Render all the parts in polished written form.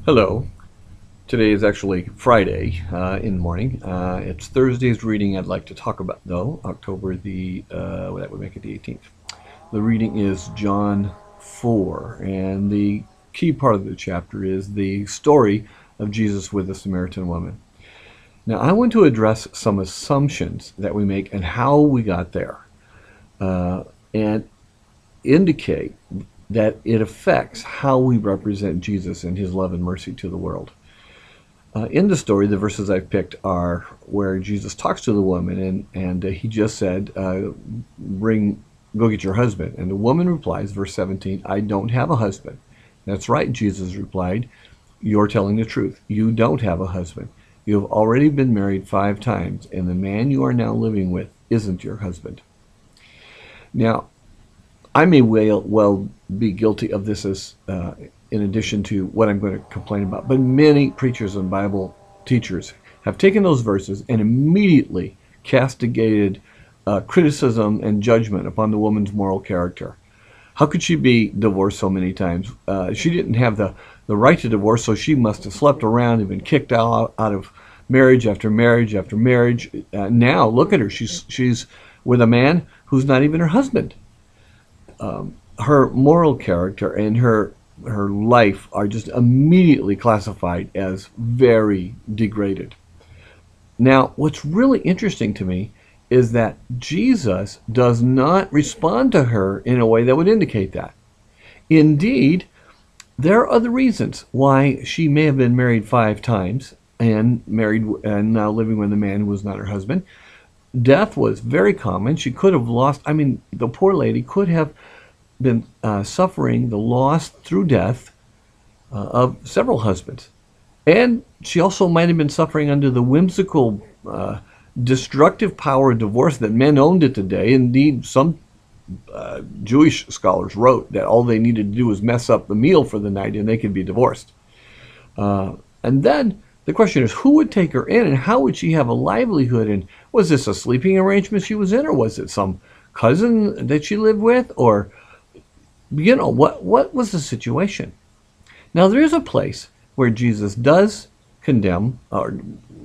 Hello. Today is actually Friday in the morning. It's Thursday's reading I'd like to talk about, though, October that would make it the 18th. The reading is John 4, and the key part of the chapter is the story of Jesus with the Samaritan woman. Now, I want to address some assumptions that we make and how we got there, and indicate that it affects how we represent Jesus and his love and mercy to the world. In the story, the verses I've picked are where Jesus talks to the woman, and he just said, go get your husband. And the woman replies, verse 17, I don't have a husband. That's right, Jesus replied, you're telling the truth. You don't have a husband. You have already been married 5 times, and the man you are now living with isn't your husband. Now, I may well be guilty of this as in addition to what I'm going to complain about. But many preachers and Bible teachers have taken those verses and immediately castigated criticism and judgment upon the woman's moral character. How could she be divorced so many times? She didn't have the right to divorce, so she must have slept around and been kicked out of marriage after marriage after marriage. Now, look at her. She's with a man who's not even her husband. Her moral character and her life are just immediately classified as very degraded. Now, what's really interesting to me is that Jesus does not respond to her in a way that would indicate that. Indeed, there are other reasons why she may have been married 5 times and now living with a man who was not her husband. Death was very common. She could have lost, the poor lady could have been suffering the loss through death of several husbands. And she also might have been suffering under the whimsical, destructive power of divorce that men owned it today. Indeed, some Jewish scholars wrote that all they needed to do was mess up the meal for the night and they could be divorced. And then the question is, who would take her in and how would she have a livelihood? And was this a sleeping arrangement she was in, or was it some cousin that she lived with? Or, what was the situation? Now, there is a place where Jesus does condemn, or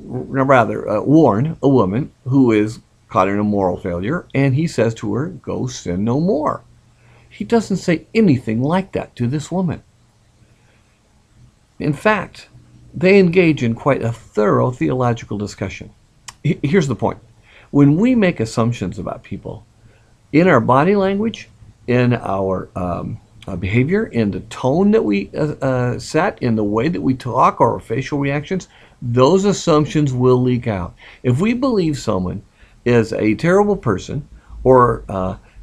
rather warn a woman who is caught in a moral failure, and he says to her, go sin no more. He doesn't say anything like that to this woman. In fact, they engage in quite a thorough theological discussion. Here's the point. When we make assumptions about people, in our body language, in our behavior, in the tone that we set, in the way that we talk, or our facial reactions, those assumptions will leak out. If we believe someone is a terrible person or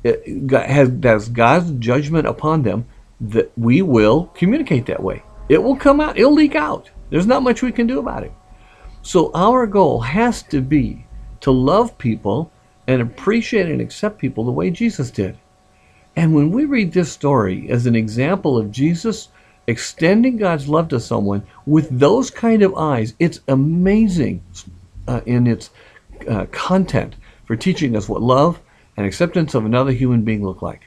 has God's judgment upon them, that we will communicate that way. It will come out. It'll leak out. There's not much we can do about it. So our goal has to be to love people and appreciate and accept people the way Jesus did. And when we read this story as an example of Jesus extending God's love to someone with those kind of eyes, it's amazing in its content for teaching us what love and acceptance of another human being look like.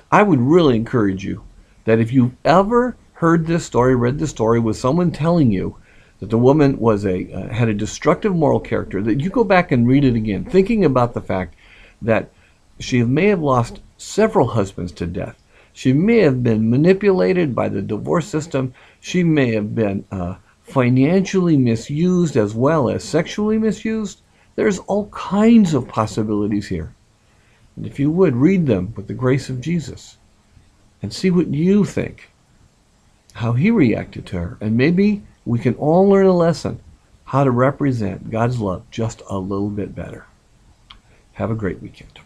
I would really encourage you that if you've ever heard this story, read this story with someone telling you that the woman was had a destructive moral character, that you go back and read it again, thinking about the fact that she may have lost several husbands to death. She may have been manipulated by the divorce system. She may have been financially misused as well as sexually misused. There's all kinds of possibilities here. And if you would, read them with the grace of Jesus and see what you think, how he reacted to her. And maybe we can all learn a lesson how to represent God's love just a little bit better. Have a great weekend.